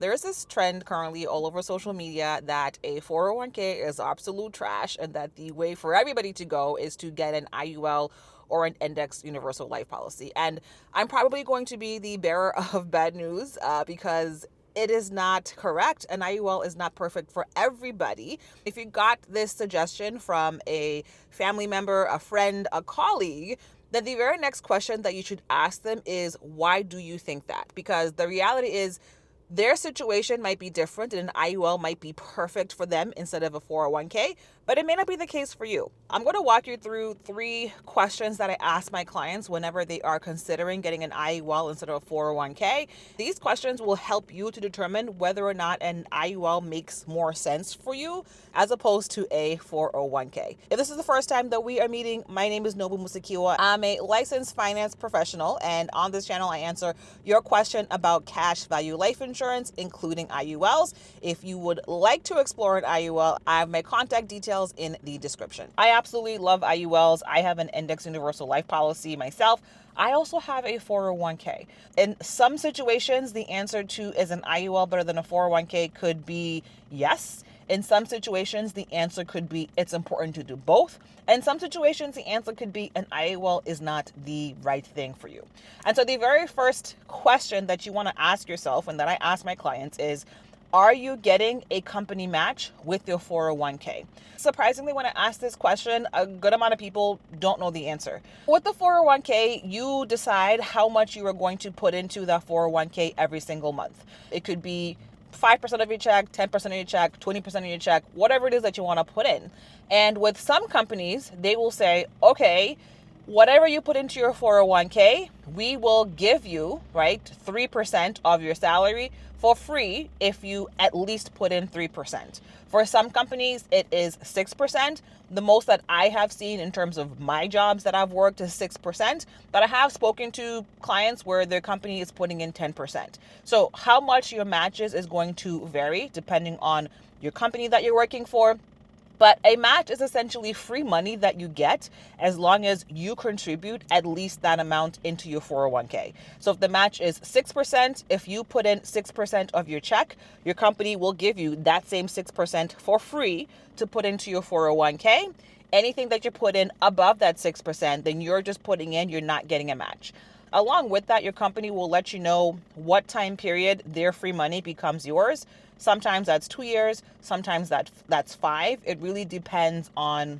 There's this trend currently all over social media that a 401k is absolute trash and that the way for everybody to go is to get an IUL or an index universal life policy. And I'm probably going to be the bearer of bad news because it is not correct. An IUL is not perfect for everybody. If you got this suggestion from a family member, a friend, a colleague, then the very next question that you should ask them is, why do you think that? Because the reality is, their situation might be different and an IUL might be perfect for them instead of a 401k, but it may not be the case for you. I'm going to walk you through 3 questions that I ask my clients whenever they are considering getting an IUL instead of a 401k. These questions will help you to determine whether or not an IUL makes more sense for you as opposed to a 401k. If this is the first time that we are meeting, my name is Nobu Musakiwa. I'm a licensed finance professional, and on this channel I answer your question about cash value life insurance, including IULs. If you would like to explore an IUL, I have my contact details in the description. I absolutely love IULs. I have an index universal life policy myself. I also have a 401k. In some situations, the answer to is an IUL better than a 401k could be yes. In some situations, the answer could be it's important to do both. In some situations, the answer could be an IUL is not the right thing for you. And so the very first question that you want to ask yourself and that I ask my clients is, are you getting a company match with your 401k? Surprisingly, when I ask this question, a good amount of people don't know the answer. With the 401k, you decide how much you are going to put into that 401k every single month. It could be 5% of your check, 10% of your check, 20% of your check, whatever it is that you want to put in. And with some companies, they will say, okay, whatever you put into your 401k, we will give you, right, 3% of your salary for free if you at least put in 3%. For some companies, it is 6%. The most that I have seen in terms of my jobs that I've worked is 6%, but I have spoken to clients where their company is putting in 10%. So how much your matches is going to vary depending on your company that you're working for. But a match is essentially free money that you get as long as you contribute at least that amount into your 401k. So if the match is 6%, if you put in 6% of your check, your company will give you that same 6% for free to put into your 401k. Anything that you put in above that 6%, then you're just putting in, you're not getting a match. Along with that, your company will let you know what time period their free money becomes yours. Sometimes that's 2 years, sometimes that's 5. It really depends on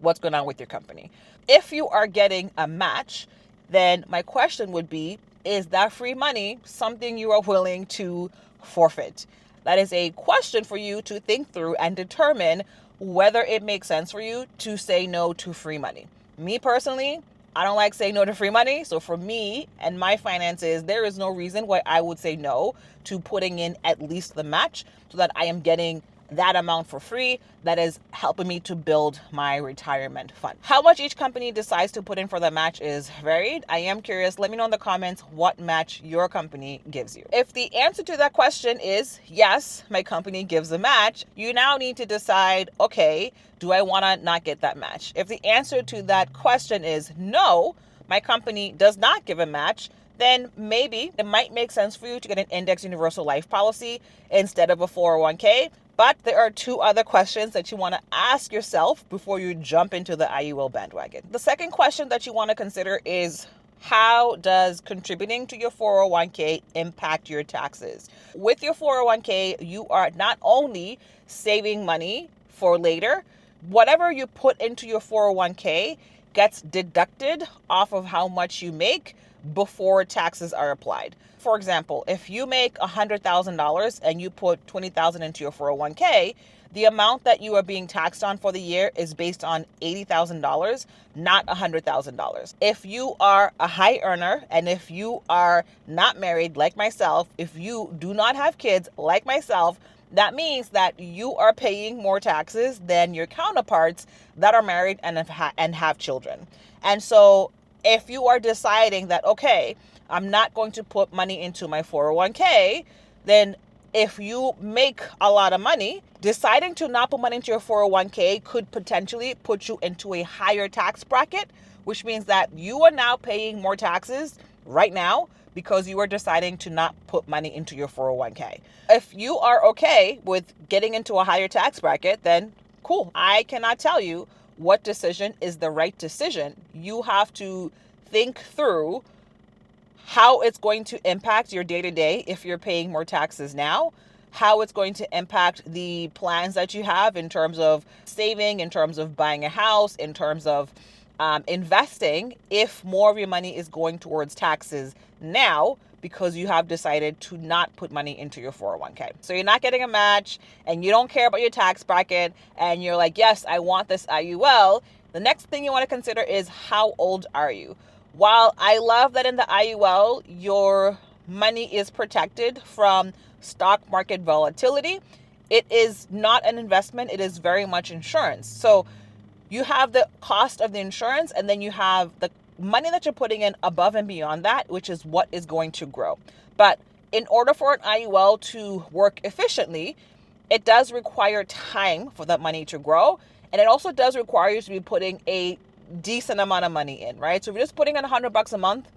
what's going on with your company. If you are getting a match, then my question would be, is that free money something you are willing to forfeit? That is a question for you to think through and determine whether it makes sense for you to say no to free money. Me personally, I don't like saying no to free money. So for me and my finances, there is no reason why I would say no to putting in at least the match so that I am getting that amount for free that is helping me to build my retirement fund. How much each company decides to put in for the match is varied. I am curious. Let me know in the comments what match your company gives you. If the answer to that question is yes, my company gives a match, you now need to decide, okay, do I want to not get that match? If the answer to that question is no, my company does not give a match, then maybe it might make sense for you to get an index universal life policy instead of a 401k. But there are 2 other questions that you want to ask yourself before you jump into the IUL bandwagon. The second question that you want to consider is, how does contributing to your 401k impact your taxes? With your 401k, you are not only saving money for later, whatever you put into your 401k gets deducted off of how much you make before taxes are applied. For example, if you make $100,000 and you put $20,000 into your 401k, the amount that you are being taxed on for the year is based on $80,000, not $100,000. If you are a high earner and if you are not married like myself, if you do not have kids like myself, that means that you are paying more taxes than your counterparts that are married and have children. And so if you are deciding that, okay, I'm not going to put money into my 401k, then if you make a lot of money, deciding to not put money into your 401k could potentially put you into a higher tax bracket, which means that you are now paying more taxes right now because you are deciding to not put money into your 401k. If you are okay with getting into a higher tax bracket, then cool. I cannot tell you what decision is the right decision. You have to think through how it's going to impact your day-to-day if you're paying more taxes now, how it's going to impact the plans that you have in terms of saving, in terms of buying a house, in terms of investing, if more of your money is going towards taxes now because you have decided to not put money into your 401k. So you're not getting a match and you don't care about your tax bracket and you're like, yes, I want this IUL. The next thing you want to consider is how old are you? While I love that in the IUL, your money is protected from stock market volatility, it is not an investment. It is very much insurance. So you have the cost of the insurance, and then you have the money that you're putting in above and beyond that, which is what is going to grow. But in order for an IUL to work efficiently, it does require time for that money to grow. And it also does require you to be putting a decent amount of money in, right? So if you're just putting in $100 a month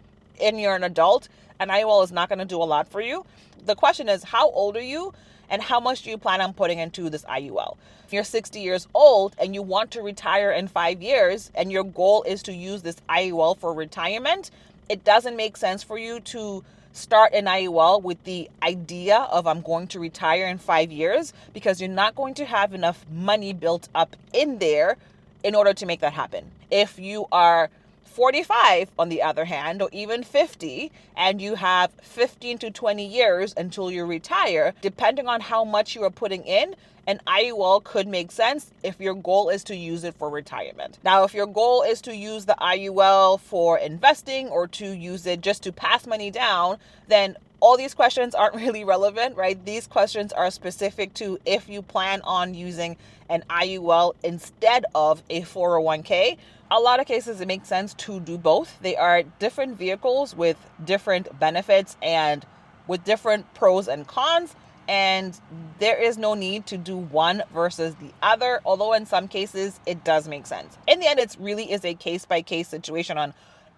and you're an adult, an IUL is not going to do a lot for you. The question is, how old are you and how much do you plan on putting into this IUL? If you're 60 years old and you want to retire in 5 years and your goal is to use this IUL for retirement, it doesn't make sense for you to start an IUL with the idea of I'm going to retire in 5 years, because you're not going to have enough money built up in there in order to make that happen. If you are 45, on the other hand, or even 50, and you have 15 to 20 years until you retire, depending on how much you are putting in, an IUL could make sense if your goal is to use it for retirement. Now, if your goal is to use the IUL for investing or to use it just to pass money down, then all these questions aren't really relevant, right? These questions are specific to if you plan on using an IUL instead of a 401k. A lot of cases, it makes sense to do both. They are different vehicles with different benefits and with different pros and cons. And there is no need to do one versus the other, although in some cases it does make sense. In the end, it really is a case-by-case situation on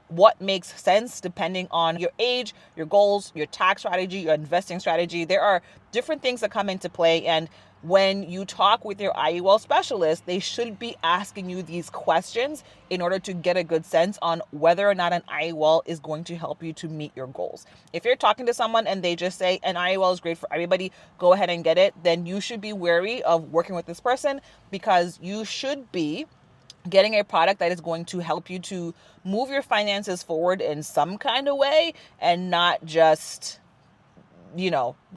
what makes sense depending on your age, your goals, your tax strategy, your investing strategy. There are different things that come into play, and when you talk with your IUL specialist, they should be asking you these questions in order to get a good sense on whether or not an IUL is going to help you to meet your goals. If you're talking to someone and they just say an IUL is great for everybody, go ahead and get it, then you should be wary of working with this person, because you should be getting a product that is going to help you to move your finances forward in some kind of way and not just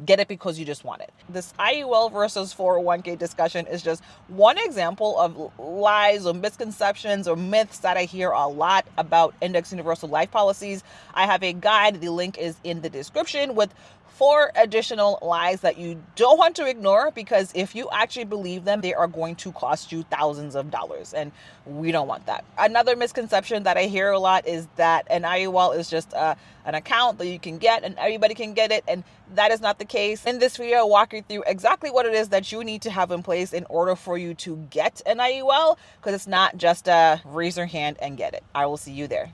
get it because you just want it. This IUL versus 401k discussion is just one example of lies or misconceptions or myths that I hear a lot about index universal life policies. I have a guide, the link is in the description, with 4 additional lies that you don't want to ignore, because if you actually believe them, they are going to cost you thousands of dollars, and we don't want that. Another misconception that I hear a lot is that an IUL is just an account that you can get and everybody can get it, and that is not the case. In this video, I'll walk you through exactly what it is that you need to have in place in order for you to get an IUL, because it's not just raise your hand and get it. I will see you there.